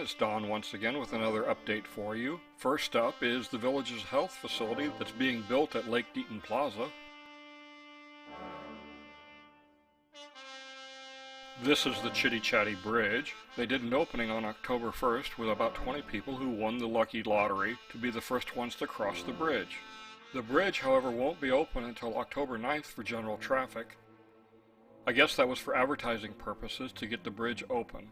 it's Don once again with another update for you. First up is the village's health facility that's being built at Lake Deaton Plaza. This is the Chitty Chatty Bridge. They did an opening on October 1st with about 20 people who won the lucky lottery to be the first ones to cross the bridge. The bridge, however, won't be open until October 9th for general traffic. I guess that was for advertising purposes to get the bridge open.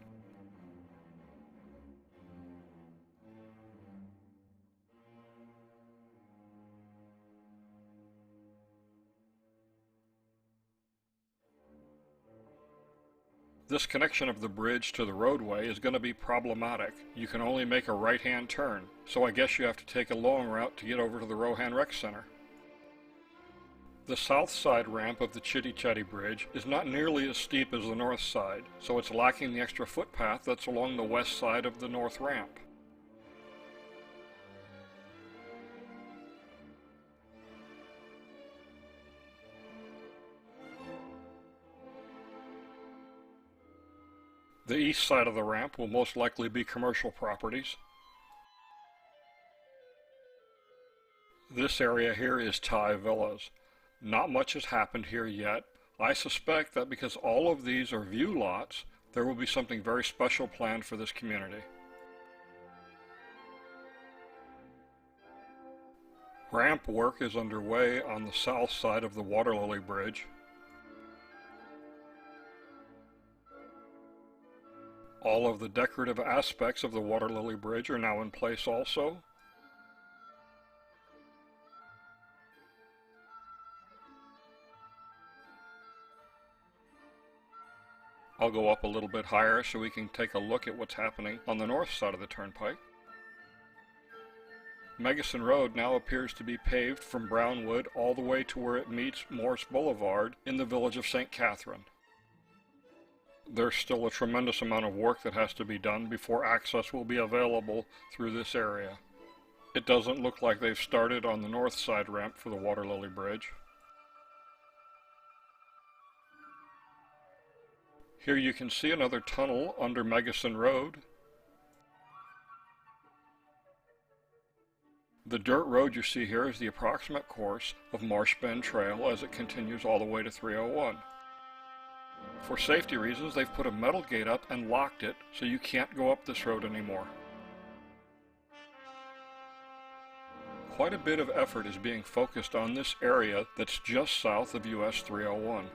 This connection of the bridge to the roadway is going to be problematic. You can only make a right-hand turn, so I guess you have to take a long route to get over to the Rohan Rec Center. The south side ramp of the Chitty Chatty Bridge is not nearly as steep as the north side, so it's lacking the extra footpath that's along the west side of the north ramp. The east side of the ramp will most likely be commercial properties. This area here is Thai villas. Not much has happened here yet. I suspect that because all of these are view lots, there will be something very special planned for this community. Ramp work is underway on the south side of the Water Lily Bridge. All of the decorative aspects of the Water Lily Bridge are now in place also. I'll go up a little bit higher so we can take a look at what's happening on the north side of the turnpike. Megison Road now appears to be paved from Brownwood all the way to where it meets Morse Boulevard in the village of St. Catherine. There's still a tremendous amount of work that has to be done before access will be available through this area. It doesn't look like they've started on the north side ramp for the Water Lily Bridge. Here you can see another tunnel under Megison Road. The dirt road you see here is the approximate course of Marsh Bend Trail as it continues all the way to 301. For safety reasons, they've put a metal gate up and locked it so you can't go up this road anymore. Quite a bit of effort is being focused on this area that's just south of US 301.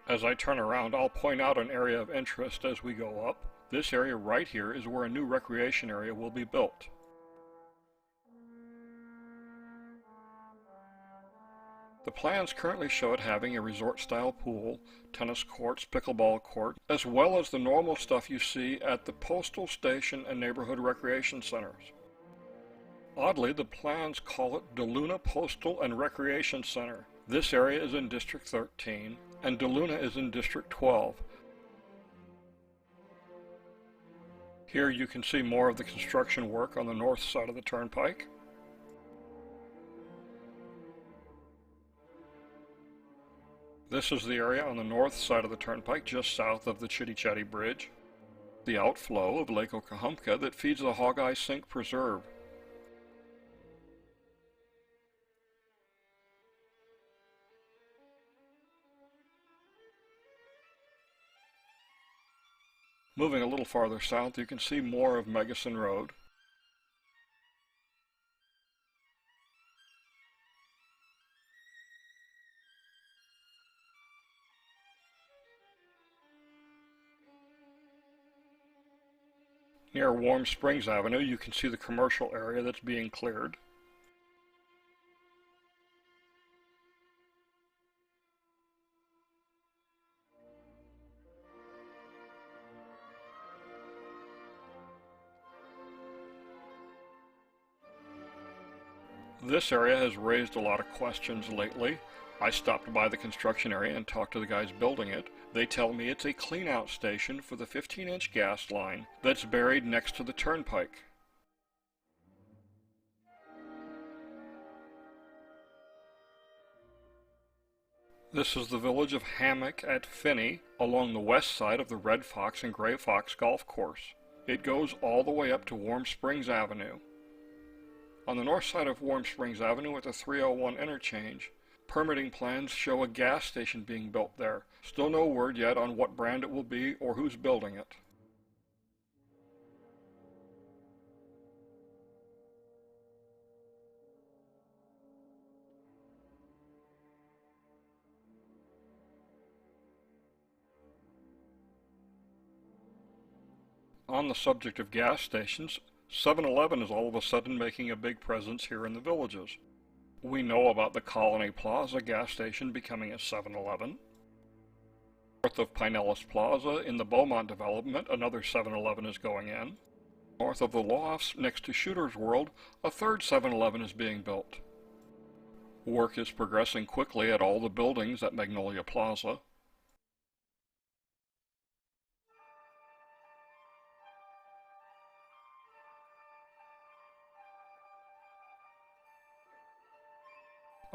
As I turn around, I'll point out an area of interest as we go up. This area right here is where a new recreation area will be built. The plans currently show it having a resort-style pool, tennis courts, pickleball court, as well as the normal stuff you see at the Postal Station and neighborhood recreation centers. Oddly, the plans call it DeLuna Postal and Recreation Center. This area is in District 13, and DeLuna is in District 12. Here you can see more of the construction work on the north side of the turnpike. This is the area on the north side of the turnpike just south of the Chitty Chatty Bridge, the outflow of Lake Okahumpka that feeds the Hawkins and St Preserve. Moving a little farther south, you can see more of Megison Road. Near Warm Springs Avenue, you can see the commercial area that's being cleared. This area has raised a lot of questions lately. I stopped by the construction area and talked to the guys building it. They tell me it's a clean-out station for the 15-inch gas line that's buried next to the turnpike. This is the village of Hammock at Finney, along the west side of the Red Fox and Gray Fox golf course. It goes all the way up to Warm Springs Avenue. On the north side of Warm Springs Avenue at the 301 interchange, permitting plans show a gas station being built there. Still no word yet on what brand it will be or who's building it. On the subject of gas stations, 7-Eleven is all of a sudden making a big presence here in the villages. We know about the Colony Plaza gas station becoming a 7-Eleven. North of Pinellas Plaza in the Beaumont development, another 7-Eleven is going in. North of the Lofts, next to Shooter's World, a third 7-Eleven is being built. Work is progressing quickly at all the buildings at Magnolia Plaza.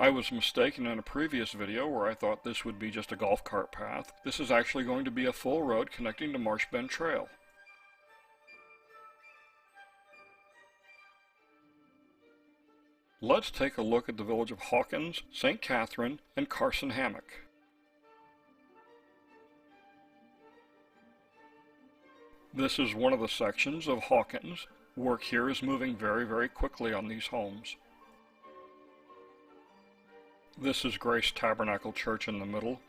I was mistaken in a previous video where I thought this would be just a golf cart path. This is actually going to be a full road connecting to Marsh Bend Trail. Let's take a look at the village of Hawkins, St. Catherine, and Carson Hammock. This is one of the sections of Hawkins. Work here is moving very quickly on these homes. This is Grace Tabernacle Church in the middle.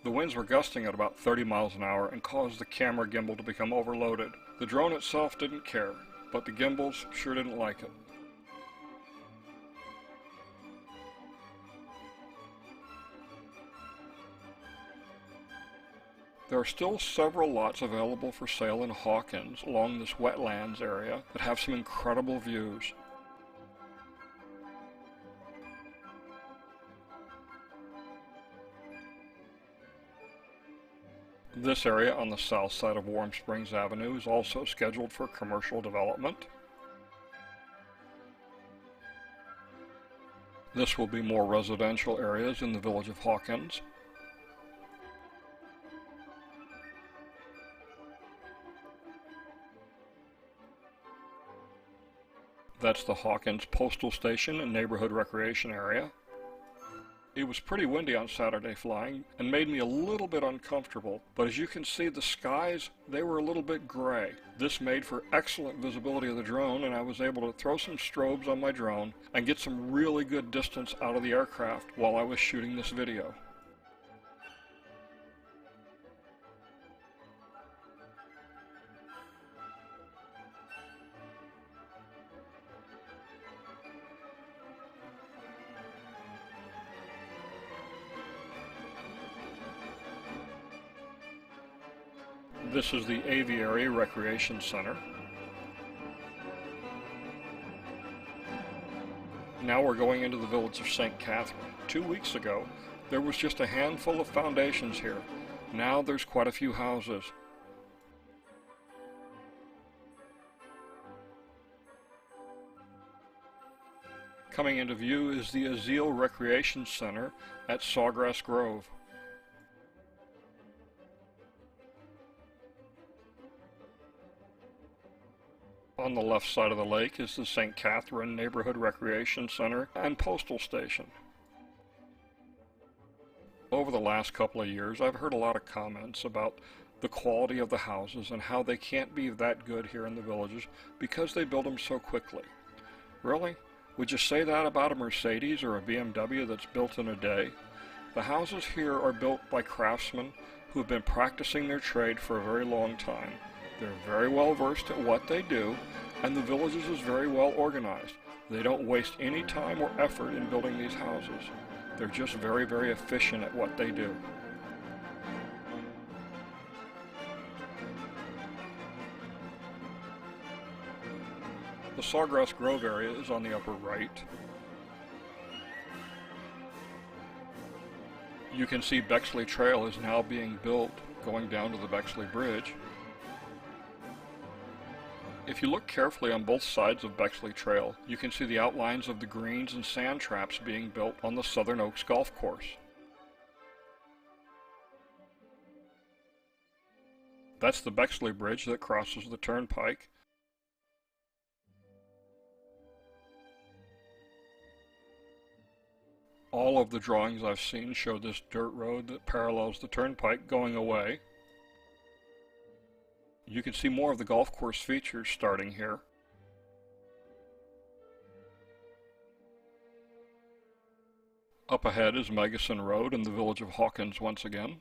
The winds were gusting at about 30 miles an hour and caused the camera gimbal to become overloaded. The drone itself didn't care, but the gimbals sure didn't like it. There are still several lots available for sale in Hawkins along this wetlands area that have some incredible views. This area on the south side of Warm Springs Avenue is also scheduled for commercial development. This will be more residential areas in the village of Hawkins. That's the Hawkins Postal Station and Neighborhood Recreation Area. It was pretty windy on Saturday flying and made me a little bit uncomfortable, but as you can see, the skies, they were a little bit gray. This made for excellent visibility of the drone, and I was able to throw some strobes on my drone and get some really good distance out of the aircraft while I was shooting this video. This is the Aviary Recreation Center. Now we're going into the village of St. Catherine. 2 weeks ago, there was just a handful of foundations here. Now there's quite a few houses. Coming into view is the Azeel Recreation Center at Sawgrass Grove. On the left side of the lake is the St. Catherine Neighborhood Recreation Center and Postal Station. Over the last couple of years, I've heard a lot of comments about the quality of the houses and how they can't be that good here in the villages because they build them so quickly. Really? Would you say that about a Mercedes or a BMW that's built in a day? The houses here are built by craftsmen who have been practicing their trade for a very long time. They're very well versed at what they do, and the villages is very well organized. They don't waste any time or effort in building these houses. They're just very efficient at what they do. The Sawgrass Grove area is on the upper right. You can see Bexley Trail is now being built going down to the Bexley Bridge. If you look carefully on both sides of Bexley Trail, you can see the outlines of the greens and sand traps being built on the Southern Oaks Golf Course. That's the Bexley Bridge that crosses the turnpike. All of the drawings I've seen show this dirt road that parallels the turnpike going away. You can see more of the golf course features starting here. Up ahead is Magnolia Road and the village of Hawkins once again.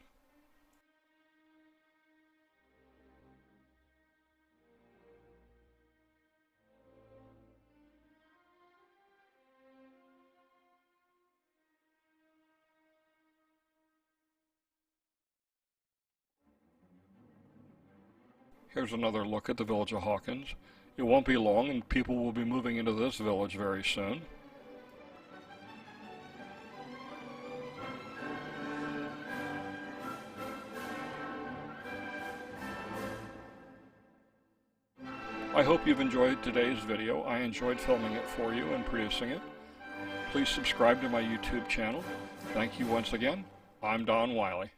Here's another look at the village of Hawkins. It won't be long and people will be moving into this village very soon. I hope you've enjoyed today's video. I enjoyed filming it for you and producing it. Please subscribe to my YouTube channel. Thank you once again. I'm Don Wiley.